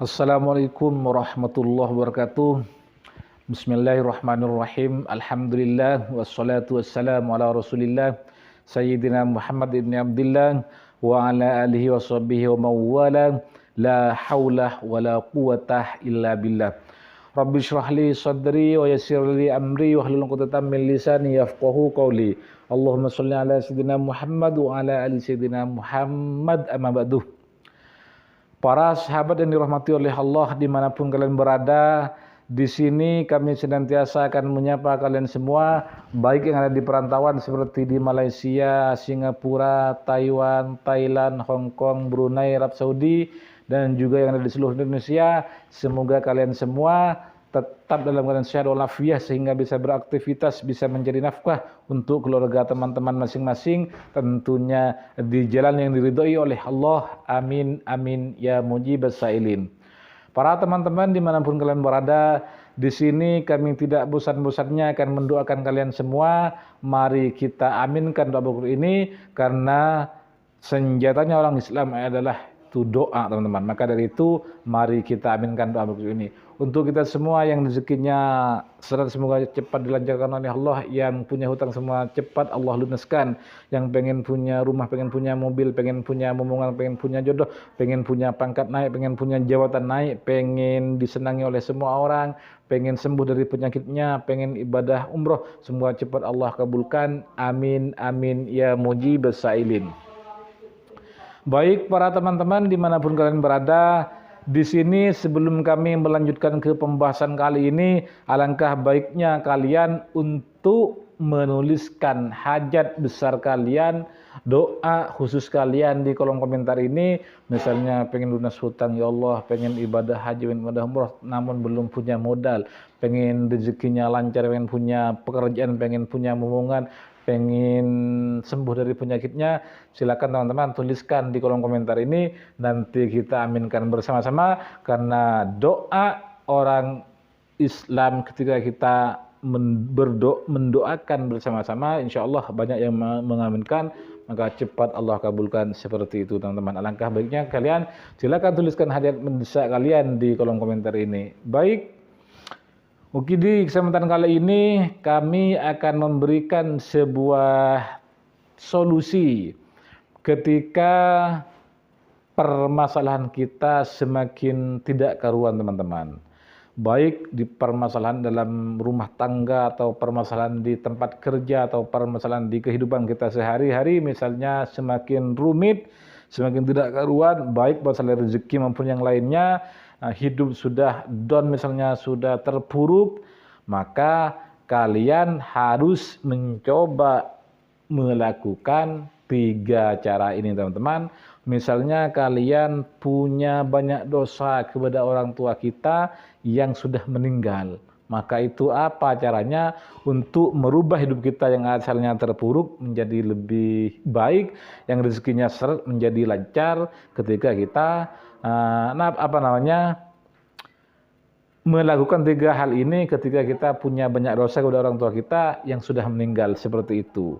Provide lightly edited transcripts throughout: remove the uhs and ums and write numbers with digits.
Assalamualaikum warahmatullahi wabarakatuh. Bismillahirrahmanirrahim. Alhamdulillah wassalatu wassalamu ala Rasulillah Sayyidina Muhammad ibn Abdullah wa ala alihi wa sahbihi wa mawala. La hawla wa la quwata illa billah. Rabbi shrah li sadri wa yassir li amri wa hlul 'uqdatam min lisani yafqahu qawli. Allahumma shalli ala sayyidina Muhammad wa ala ali sayyidina Muhammad, amma ba'du. Para sahabat yang dirahmati oleh Allah dimanapun kalian berada, di sini kami senantiasa akan menyapa kalian semua, baik yang ada di perantauan seperti di Malaysia, Singapura, Taiwan, Thailand, Hong Kong, Brunei, Arab Saudi, dan juga yang ada di seluruh Indonesia. Semoga kalian semua tetap dalam keadaan sehat walafiat sehingga bisa beraktivitas, bisa mencari nafkah untuk keluarga teman-teman masing-masing, tentunya di jalan yang diridhoi oleh Allah. Amin amin ya mujibas sailin. Para teman-teman dimanapun kalian berada, di sini kami tidak bosan-bosannya akan mendoakan kalian semua. Mari kita aminkan doa berikut ini, karena senjatanya orang Islam adalah itu doa, teman-teman. Maka dari itu mari kita aminkan doa berikut ini untuk kita semua yang rezekinya seret semoga cepat dilancarkan oleh Allah, yang punya hutang semua cepat Allah lunaskan, yang pengen punya rumah, pengen punya mobil, pengen punya momongan, pengen punya jodoh, pengen punya pangkat naik, pengen punya jabatan naik, pengen disenangi oleh semua orang, pengen sembuh dari penyakitnya, pengen ibadah umroh, semua cepat Allah kabulkan. Amin amin ya mujibas sailin. Baik para teman-teman dimanapun kalian berada, di sini sebelum kami melanjutkan ke pembahasan kali ini, alangkah baiknya kalian untuk menuliskan hajat besar kalian, doa khusus kalian di kolom komentar ini. Misalnya pengen lunas hutang, ya Allah, pengen ibadah haji, pengen ibadah umroh, namun belum punya modal, pengen rezekinya lancar, pengen punya pekerjaan, pengen punya momongan, pengen sembuh dari penyakitnya, silakan teman-teman tuliskan di kolom komentar ini, nanti kita aminkan bersama-sama. Karena doa orang Islam ketika kita mendoakan bersama-sama, insya Allah banyak yang mengaminkan, maka cepat Allah kabulkan. Seperti itu teman-teman. Alangkah baiknya kalian silakan tuliskan hajat mendesak kalian di kolom komentar ini. Baik, oke, di kesempatan kali ini kami akan memberikan sebuah solusi ketika permasalahan kita semakin tidak karuan, teman-teman. Baik di permasalahan dalam rumah tangga, atau permasalahan di tempat kerja, atau permasalahan di kehidupan kita sehari-hari, misalnya semakin rumit, semakin tidak karuan, baik masalah rezeki maupun yang lainnya. Hidup sudah down, misalnya sudah terpuruk, maka kalian harus mencoba melakukan 3 cara ini, teman-teman. Misalnya kalian punya banyak dosa kepada orang tua kita yang sudah meninggal, maka itu apa caranya untuk merubah hidup kita yang asalnya terpuruk menjadi lebih baik, yang rezekinya seret menjadi lancar ketika kita melakukan 3 hal ini ketika kita punya banyak dosa kepada orang tua kita yang sudah meninggal, seperti itu.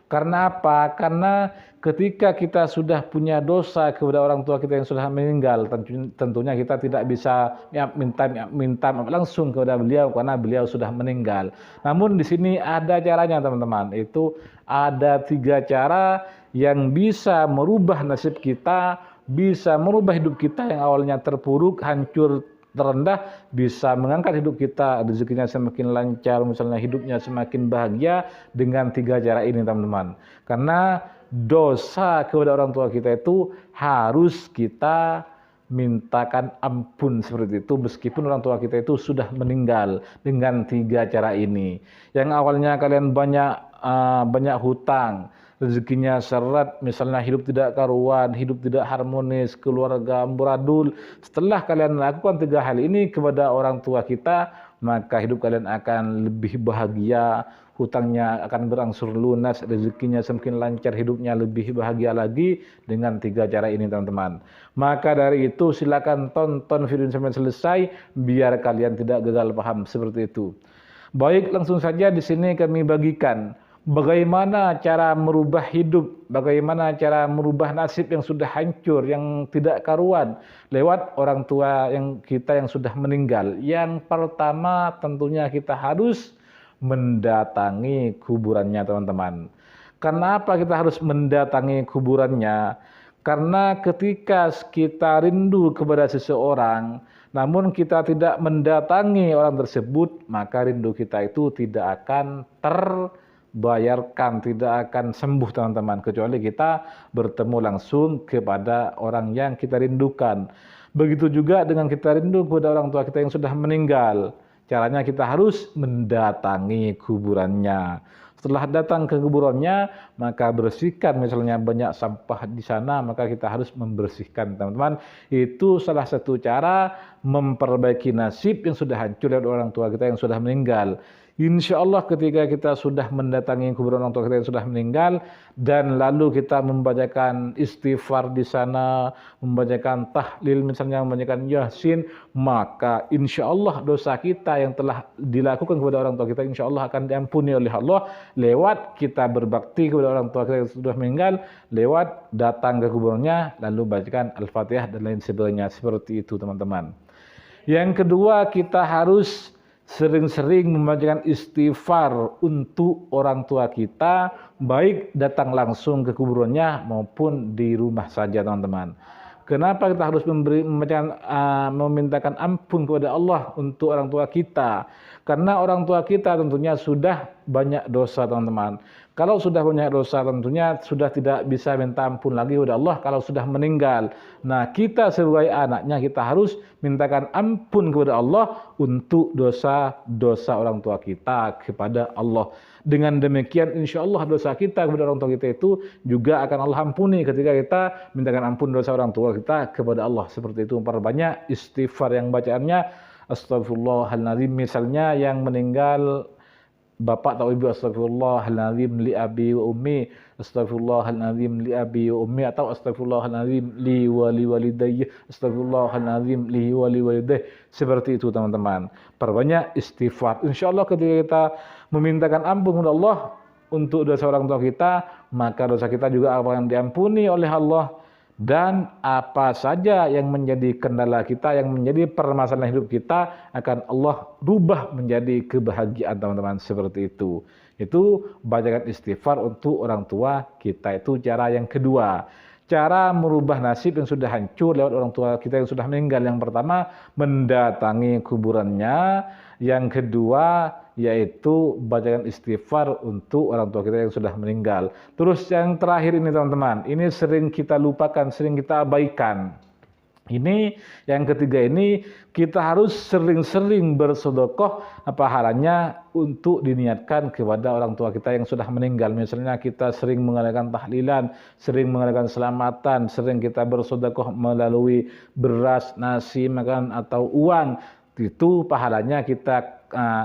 Karena apa? Karena ketika kita sudah punya dosa kepada orang tua kita yang sudah meninggal, tentunya kita tidak bisa minta langsung kepada beliau karena beliau sudah meninggal. Namun di sini ada caranya, teman-teman. Itu ada 3 cara yang bisa merubah nasib kita, bisa merubah hidup kita yang awalnya terpuruk, hancur, terendah, bisa mengangkat hidup kita, rezekinya semakin lancar, misalnya hidupnya semakin bahagia dengan 3 cara ini, teman-teman. Karena dosa kepada orang tua kita itu harus kita mintakan ampun, seperti itu, meskipun orang tua kita itu sudah meninggal, dengan 3 cara ini. Yang awalnya kalian banyak hutang, rezekinya seret, misalnya hidup tidak karuan, hidup tidak harmonis, keluarga amburadul. Setelah kalian melakukan 3 hal ini kepada orang tua kita, maka hidup kalian akan lebih bahagia, hutangnya akan berangsur lunas, rezekinya semakin lancar, hidupnya lebih bahagia lagi dengan 3 cara ini, teman-teman. Maka dari itu silakan tonton video ini sampai selesai biar kalian tidak gagal paham, seperti itu. Baik, langsung saja di sini kami bagikan Bagaimana cara merubah hidup, bagaimana cara merubah nasib yang sudah hancur, yang tidak karuan lewat orang tua yang sudah meninggal. Yang pertama tentunya kita harus mendatangi kuburannya, teman-teman. Kenapa kita harus mendatangi kuburannya? Karena ketika kita rindu kepada seseorang, namun kita tidak mendatangi orang tersebut, maka rindu kita itu tidak akan terbayarkan, tidak akan sembuh, teman-teman, kecuali kita bertemu langsung kepada orang yang kita rindukan. Begitu juga dengan kita rindu kepada orang tua kita yang sudah meninggal. Caranya kita harus mendatangi kuburannya. Setelah datang ke kuburannya, maka bersihkan, misalnya banyak sampah di sana, maka kita harus membersihkan, teman-teman. Itu salah satu cara memperbaiki nasib yang sudah hancur dari orang tua kita yang sudah meninggal. Insya Allah ketika kita sudah mendatangi kuburan orang tua kita yang sudah meninggal, dan lalu kita membacakan istighfar di sana, membacakan tahlil, misalnya membacakan yasin, maka insya Allah dosa kita yang telah dilakukan kepada orang tua kita insya Allah akan diampuni oleh Allah lewat kita berbakti kepada orang tua kita yang sudah meninggal, lewat datang ke kuburannya lalu bacakan Al-Fatihah dan lain sebagainya. Seperti itu, teman-teman. Yang kedua, kita harus sering-sering membacakan istighfar untuk orang tua kita, baik datang langsung ke kuburannya maupun di rumah saja, teman-teman. Kenapa kita harus memintakan ampun kepada Allah untuk orang tua kita? Karena orang tua kita tentunya sudah banyak dosa, teman-teman. Kalau sudah banyak dosa tentunya sudah tidak bisa minta ampun lagi kepada Allah kalau sudah meninggal. Nah, kita sebagai anaknya kita harus mintakan ampun kepada Allah untuk dosa-dosa orang tua kita kepada Allah. Dengan demikian insya Allah dosa kita kepada orang tua kita itu juga akan Allah ampuni ketika kita mintakan ampun dosa orang tua kita kepada Allah. Seperti itu, memperbanyak istighfar yang bacaannya. Astaghfirullahaladzim, misalnya yang meninggal bapak atau ibu, astaghfirullahaladzim li abi wa ummi, astaghfirullahaladzim li abi wa ummi, atau astaghfirullahaladzim li walidayya, astaghfirullahaladzim li walidayya. Seperti itu, teman-teman. Perbanyak istighfar. Insyaallah ketika kita memintakan ampun kepada Allah untuk dosa orang tua kita, maka dosa kita juga akan diampuni oleh Allah. Dan apa saja yang menjadi kendala kita, yang menjadi permasalahan hidup kita, akan Allah rubah menjadi kebahagiaan, teman-teman. Seperti itu. Itu bacakan istighfar untuk orang tua kita. Itu cara yang kedua. Cara merubah nasib yang sudah hancur lewat orang tua kita yang sudah meninggal. Yang pertama, mendatangi kuburannya. Yang kedua, yaitu bacakan istighfar untuk orang tua kita yang sudah meninggal. Terus yang terakhir ini, teman-teman, ini sering kita lupakan, sering kita abaikan. Ini yang ketiga ini, kita harus sering-sering bersedekah pahalanya untuk diniatkan kepada orang tua kita yang sudah meninggal. Misalnya kita sering mengadakan tahlilan, sering mengadakan selamatan, sering kita bersedekah melalui beras, nasi, makan atau uang. Itu pahalanya kita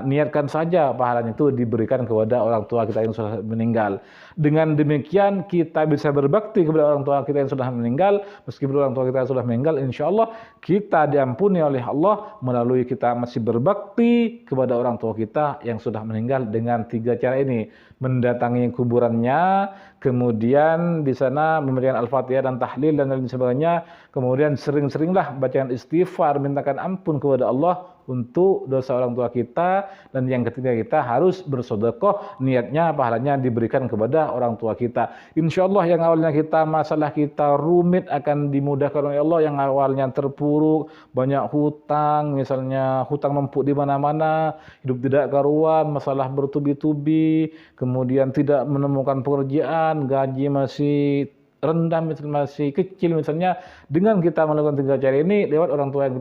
niatkan saja pahalanya itu diberikan kepada orang tua kita yang sudah meninggal. Dengan demikian kita bisa berbakti kepada orang tua kita yang sudah meninggal. Meskipun orang tua kita sudah meninggal, insya Allah kita diampuni oleh Allah melalui kita masih berbakti kepada orang tua kita yang sudah meninggal dengan tiga cara ini. Mendatangi kuburannya, kemudian di sana memberikan Al-Fatihah dan tahlil dan lain sebagainya. Kemudian sering-seringlah bacaan istighfar, mintakan ampun kepada Allah untuk dosa orang tua kita. Dan yang ketiga, kita harus bersedekah, niatnya pahalanya diberikan kepada orang tua kita. Insya Allah yang awalnya masalah kita rumit akan dimudahkan oleh Allah. Yang awalnya terpuruk, banyak hutang, misalnya hutang numpuk di mana-mana, hidup tidak karuan, masalah bertubi-tubi, kemudian tidak menemukan pekerjaan, gaji masih rendah, masih kecil misalnya. Dengan kita melakukan tiga cara ini lewat orang tua yang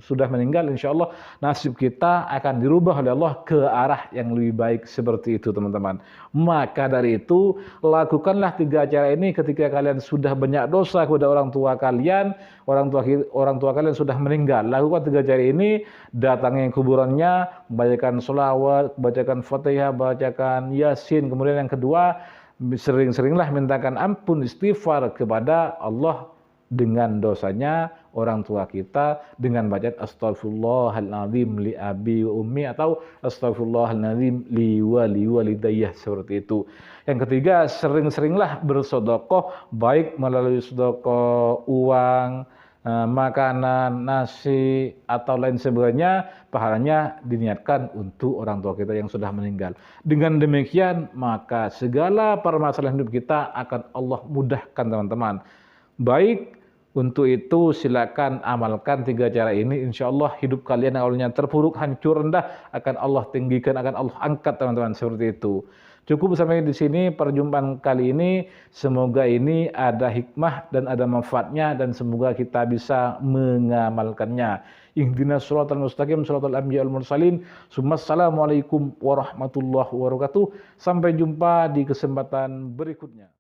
sudah meninggal, insya Allah nasib kita akan dirubah oleh Allah ke arah yang lebih baik. Seperti itu, teman-teman. Maka dari itu lakukanlah tiga cara ini ketika kalian sudah banyak dosa kepada orang tua kalian, orang tua kalian sudah meninggal. Lakukan tiga cara ini, datangi kuburannya, bacakan sholawat, bacakan Fatihah, bacakan Yasin. Kemudian yang kedua, sering-seringlah mintakan ampun istighfar kepada Allah dengan dosanya orang tua kita dengan bacaan astaghfirullahaladzim li abi wa ummi atau astaghfirullahaladzim li walidayya, seperti itu. Yang ketiga, sering-seringlah bersedekah baik melalui sedekah uang, makanan, nasi, atau lain sebagainya, pahalanya diniatkan untuk orang tua kita yang sudah meninggal. Dengan demikian, maka segala permasalahan hidup kita akan Allah mudahkan, teman-teman. Baik, untuk itu silakan amalkan 3 cara ini. Insya Allah hidup kalian yang awalnya terpuruk, hancur, rendah, akan Allah tinggikan, akan Allah angkat, teman-teman, seperti itu. Cukup sampai di sini perjumpaan kali ini. Semoga ini ada hikmah dan ada manfaatnya, dan semoga kita bisa mengamalkannya. Ihdinas shiratal mustaqim, shiratal anbiya wal mursalin. Assalamualaikum warahmatullahi wabarakatuh. Sampai jumpa di kesempatan berikutnya.